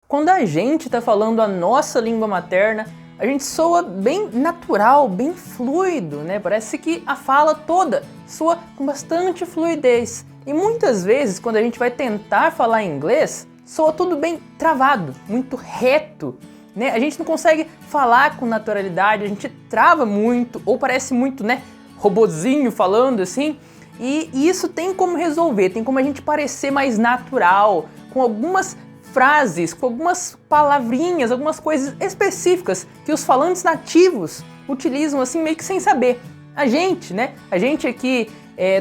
Quando a gente está falando a nossa língua materna, a gente soa bem natural, bem fluido, né? Parece que a fala toda soa com bastante fluidez. E muitas vezes, quando a gente vai tentar falar inglês, soa tudo bem travado, muito reto, né? A gente não consegue falar com naturalidade, a gente trava muito, ou parece muito, né, robozinho falando assim. E isso tem como resolver, tem como a gente parecer mais natural, com algumas frases, com algumas palavrinhas, algumas coisas específicas que os falantes nativos utilizam assim meio que sem saber. A gente, né? A gente aqui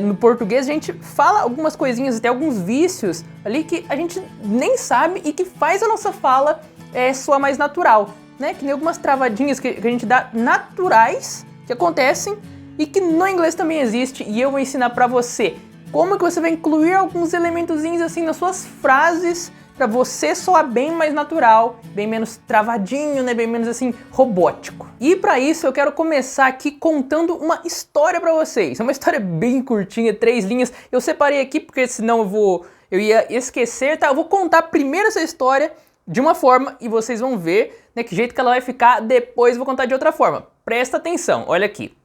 no português, a gente fala algumas coisinhas, até alguns vícios ali que a gente nem sabe e que faz a nossa fala soar mais natural, né? Que nem algumas travadinhas que a gente dá naturais que acontecem e que no inglês também existe, e eu vou ensinar pra você como que você vai incluir alguns elementozinhos assim nas suas frases para você soar bem mais natural, bem menos travadinho, né, bem menos assim robótico. E para isso eu quero começar aqui contando uma história para vocês. É uma história bem curtinha, 3 linhas. Eu separei aqui porque senão eu ia esquecer, tá? Eu vou contar primeiro essa história de uma forma e vocês vão ver, né, que jeito que ela vai ficar, depois eu vou contar de outra forma. Presta atenção, olha aqui.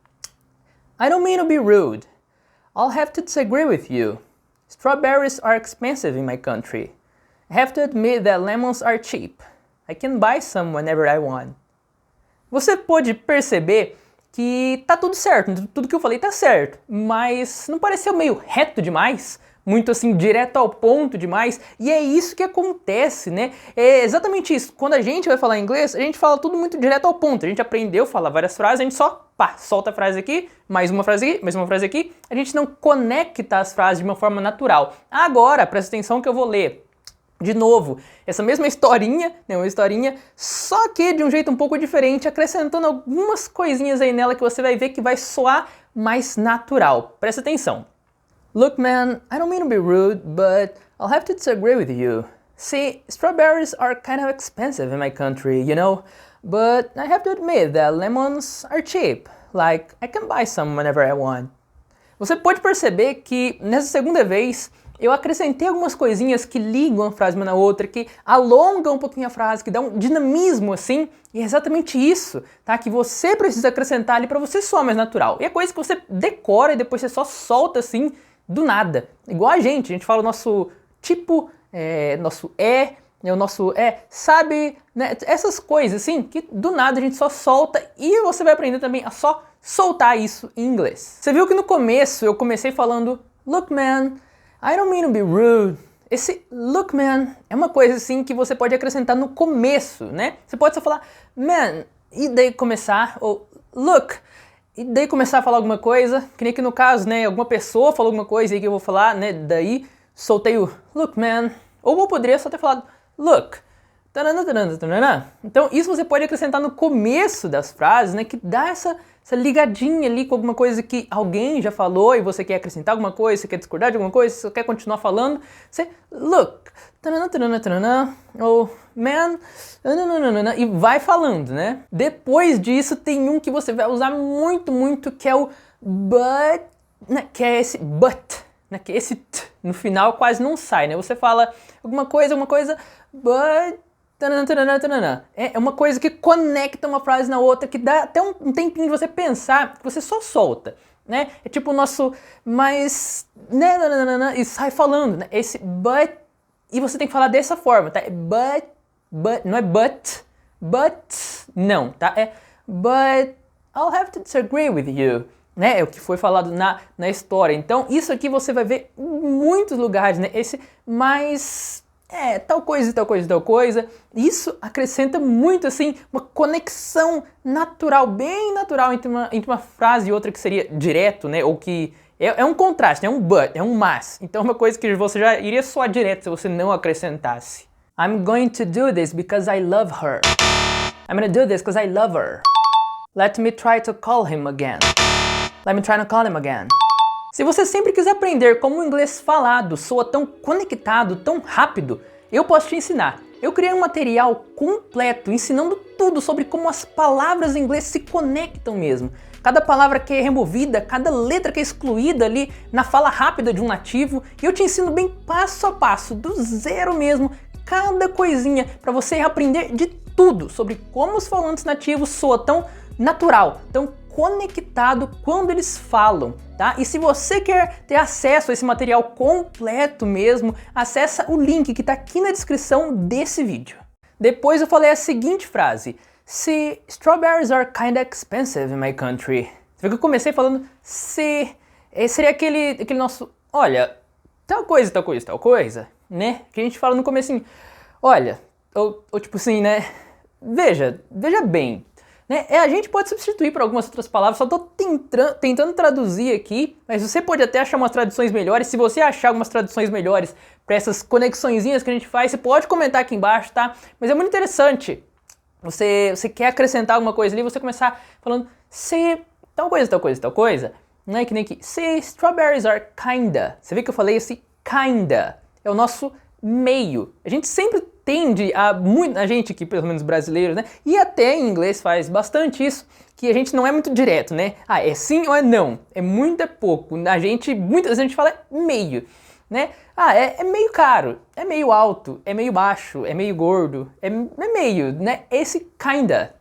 I don't mean to be rude. I'll have to disagree with you. Strawberries are expensive in my country. I have to admit that lemons are cheap. I can buy some whenever I want. Você pode perceber que tá tudo certo, tudo que eu falei tá certo, mas não pareceu meio reto demais? Muito assim, direto ao ponto demais? E é isso que acontece, né? É exatamente isso. Quando a gente vai falar inglês, a gente fala tudo muito direto ao ponto. A gente aprendeu a falar várias frases, a gente só solta a frase aqui, mais uma frase aqui, mais uma frase aqui. A gente não conecta as frases de uma forma natural. Agora, presta atenção que eu vou ler de novo essa mesma historinha, né, uma historinha, só que de um jeito um pouco diferente, acrescentando algumas coisinhas aí nela que você vai ver que vai soar mais natural. Presta atenção. Look man, I don't mean to be rude, but I'll have to disagree with you. See, strawberries are kind of expensive in my country, you know, but I have to admit that lemons are cheap. Like, I can buy some whenever I want. Você pode perceber que nessa segunda vez eu acrescentei algumas coisinhas que ligam a frase uma na outra, que alongam um pouquinho a frase, que dá um dinamismo assim, e é exatamente isso, tá? Que você precisa acrescentar ali para você soar mais natural. E é coisa que você decora e depois você só solta assim, do nada. Igual a gente fala o nosso tipo, nosso o nosso sabe, né? Essas coisas assim, que do nada a gente só solta e você vai aprender também a só soltar isso em inglês. Você viu que no começo eu comecei falando, look man, I don't mean to be rude. Esse look man é uma coisa assim que você pode acrescentar no começo, né? Você pode só falar man, e daí começar, ou look, e daí começar a falar alguma coisa, que nem aqui no caso, né? Alguma pessoa falou alguma coisa aí que eu vou falar, né? Daí soltei o look man, ou eu poderia só ter falado look. Então isso você pode acrescentar no começo das frases, né? Que dá essa ligadinha ali com alguma coisa que alguém já falou e você quer acrescentar alguma coisa, você quer discordar de alguma coisa, você quer continuar falando, você look, ou man, e vai falando, né? Depois disso tem um que você vai usar muito, que é o but, né? Que é esse but, né? Que esse t no final quase não sai, né? Você fala alguma coisa, but é uma coisa que conecta uma frase na outra, que dá até um tempinho de você pensar, que você só solta, né? É tipo o nosso mas, e sai falando, né? Esse but, e você tem que falar dessa forma, tá? É but, não é but, não, tá? É but, I'll have to disagree with you, né? É o que foi falado na história. Então, isso aqui você vai ver em muitos lugares, né? Esse mas... tal coisa. Isso acrescenta muito, assim, uma conexão natural, bem natural entre uma frase e outra que seria direto, né? Ou que é um contraste, é um but, é um mas. Então é uma coisa que você já iria soar direto se você não acrescentasse. I'm going to do this because I love her. I'm gonna do this because I love her. Let me try to call him again. Let me try to call him again. Se você sempre quiser aprender como o inglês falado soa tão conectado, tão rápido, eu posso te ensinar. Eu criei um material completo ensinando tudo sobre como as palavras em inglês se conectam mesmo. Cada palavra que é removida, cada letra que é excluída ali na fala rápida de um nativo, e eu te ensino bem passo a passo, do zero mesmo, cada coisinha para você aprender de tudo sobre como os falantes nativos soam tão natural, tão conectado quando eles falam, tá? E se você quer ter acesso a esse material completo mesmo, acessa o link que está aqui na descrição desse vídeo. Depois eu falei a seguinte frase: See, strawberries are kinda expensive in my country. Você viu que eu comecei falando se, seria aquele nosso, olha, tal coisa, né? Que a gente fala no comecinho, olha, ou tipo assim, né? Veja bem, né? A gente pode substituir por algumas outras palavras, só tô tentando traduzir aqui, mas você pode até achar umas traduções melhores. Se você achar algumas traduções melhores para essas conexõezinhas que a gente faz, você pode comentar aqui embaixo, tá? Mas é muito interessante. Você quer acrescentar alguma coisa ali, você começar falando se tal coisa, não é que nem aqui, se strawberries are kinda. Você vê que eu falei esse kinda, é o nosso meio. A gente sempre tende a gente aqui, pelo menos brasileiros, né, e até em inglês faz bastante isso, que a gente não é muito direto, né, é sim ou é não, é muito, é pouco, muitas vezes a gente fala meio, né, é meio caro, é meio alto, é meio baixo, é meio gordo, é meio, né, esse kinda,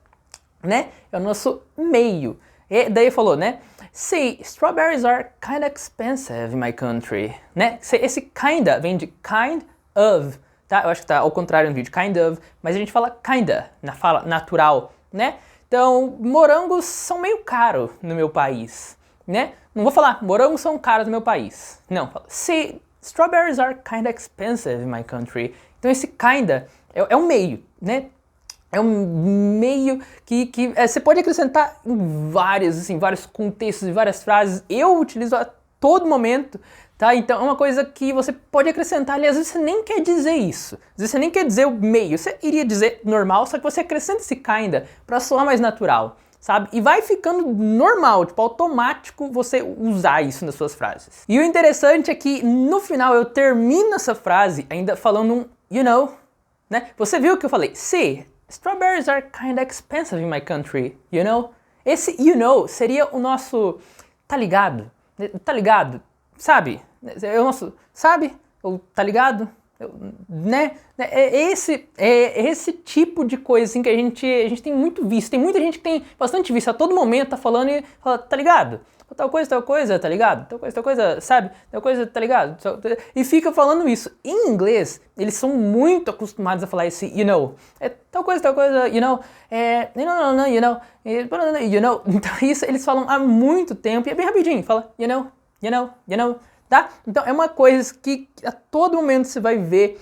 né, é o nosso meio. E daí falou, né, say, strawberries are kinda expensive in my country, né, esse kinda vem de kind of, tá? Eu acho que tá ao contrário no vídeo, kind of, mas a gente fala kinda, na fala natural, né? Então, morangos são meio caros no meu país, né? Não vou falar, morangos são caros no meu país. Não, fala, see, strawberries are kinda expensive in my country. Então esse kinda é um meio, né? É um meio que você pode acrescentar em vários contextos e várias frases. Eu utilizo a todo momento, tá? Então é uma coisa que você pode acrescentar ali, às vezes você nem quer dizer isso. Às vezes você nem quer dizer o meio, você iria dizer normal, só que você acrescenta esse kinda pra soar mais natural, sabe? E vai ficando normal, tipo, automático você usar isso nas suas frases. E o interessante é que no final eu termino essa frase ainda falando um you know, né? Você viu que eu falei, see, strawberries are kinda expensive in my country, you know? Esse you know seria o nosso tá ligado? Tá ligado? Sabe? É o nosso, sabe? Ou tá ligado? Né? É esse tipo de coisa assim que a gente tem muito visto. Tem muita gente que tem bastante visto, a todo momento tá falando e fala, tá ligado? Tal coisa, tá ligado? Tal coisa, sabe? Tal coisa, tá ligado? E fica falando isso. Em inglês, eles são muito acostumados a falar esse you know. Tal coisa, you know. You know. Então isso eles falam há muito tempo e é bem rapidinho. Fala, you know, tá? Então é uma coisa que a todo momento você vai ver,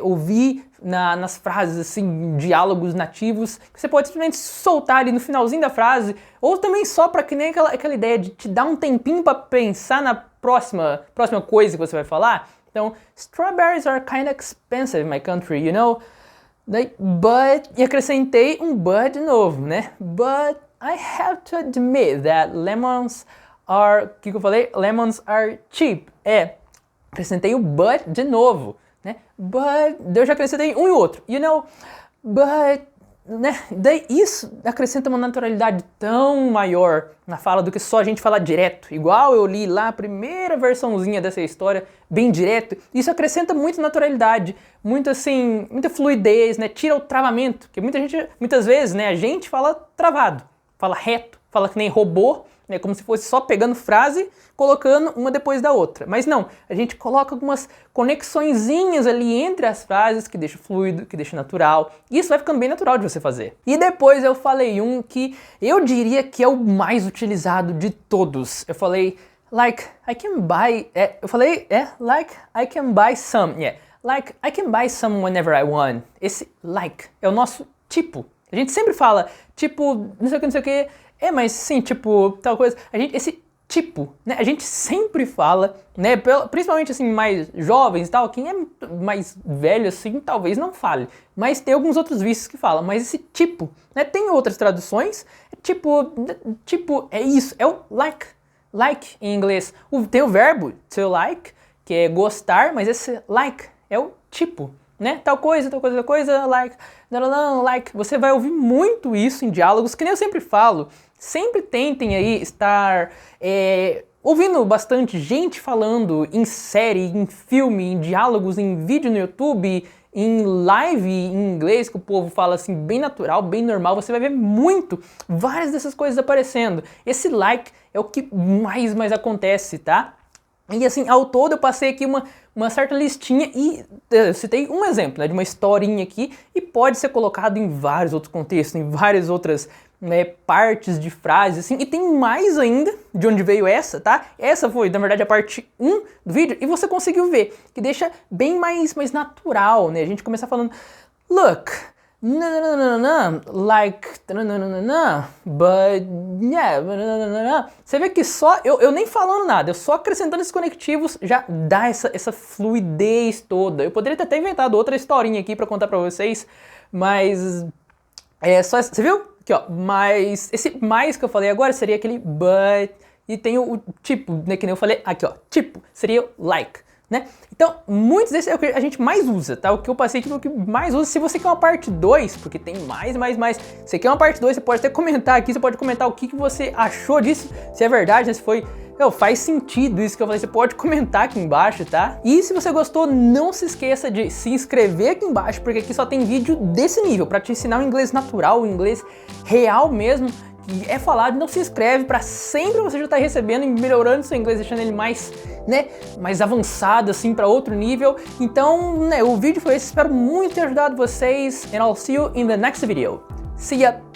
ouvir nas frases, assim, diálogos nativos, que você pode simplesmente soltar ali no finalzinho da frase, ou também só para que nem aquela ideia de te dar um tempinho para pensar na próxima coisa que você vai falar. Então, strawberries are kind of expensive in my country, you know? But, e acrescentei um but de novo, né? But I have to admit that lemons are, o que eu falei? Lemons are cheap. Acrescentei o but de novo, né? But, eu já acrescentei um e outro, you know, but, né? Daí isso acrescenta uma naturalidade tão maior na fala do que só a gente falar direto. Igual eu li lá a primeira versãozinha dessa história, bem direto. Isso acrescenta muita naturalidade, muito assim, muita fluidez, né? Tira o travamento, que muitas vezes, né, a gente fala travado, fala reto, fala que nem robô, né, como se fosse só pegando frase, colocando uma depois da outra. Mas não, a gente coloca algumas conexõezinhas ali entre as frases que deixa fluido, que deixa natural. E isso vai ficando bem natural de você fazer. E depois eu falei um que eu diria que é o mais utilizado de todos. Eu falei, like, I can buy... like, I can buy some. Yeah, like, I can buy some whenever I want. Esse like é o nosso tipo. A gente sempre fala, tipo, não sei o que, mas sim, tipo, tal coisa. Esse tipo, né? A gente sempre fala, né? Principalmente assim, mais jovens e tal, quem é mais velho assim, talvez não fale. Mas tem alguns outros vícios que falam, mas esse tipo, né? Tem outras traduções, tipo, é isso, é o like em inglês. Tem o verbo to like, que é gostar, mas esse like é o tipo, né? Tal coisa, like, like. Você vai ouvir muito isso em diálogos, que nem eu sempre falo. Sempre tentem aí estar ouvindo bastante gente falando em série, em filme, em diálogos, em vídeo no YouTube, em live em inglês, que o povo fala assim bem natural, bem normal, você vai ver várias dessas coisas aparecendo. Esse like é o que mais acontece, tá? E assim, ao todo eu passei aqui uma certa listinha e eu citei um exemplo, né, de uma historinha aqui, e pode ser colocado em vários outros contextos, em várias outras, né, partes de frases, assim, e tem mais ainda de onde veio essa, tá? Essa foi, na verdade, a parte 1 do vídeo, e você conseguiu ver, que deixa bem mais natural, né? A gente começa falando, look, like, but yeah, você vê que só, eu nem falando nada, eu só acrescentando esses conectivos já dá essa fluidez toda. Eu poderia até inventado outra historinha aqui pra contar pra vocês, mas é só, você viu? Aqui ó, mas, esse mais que eu falei agora seria aquele but, e tem o tipo, né, que nem eu falei, aqui ó, tipo, seria like, né? Então, muitos desses é o que a gente mais usa, tá? O que eu passei aqui é o que mais usa. Se você quer uma parte 2, porque tem mais, você quer uma parte 2, você pode até comentar aqui, você pode comentar o que você achou disso, se é verdade, né? Se foi, faz sentido isso que eu falei, você pode comentar aqui embaixo, tá? E se você gostou, não se esqueça de se inscrever aqui embaixo, porque aqui só tem vídeo desse nível, pra te ensinar o inglês natural, o inglês real mesmo, que é falado. Não se inscreve para sempre você já estar recebendo e melhorando seu inglês, deixando ele mais, né, mais avançado assim para outro nível. Então, né, o vídeo foi esse, espero muito ter ajudado vocês, and I'll see you in the next video. See ya!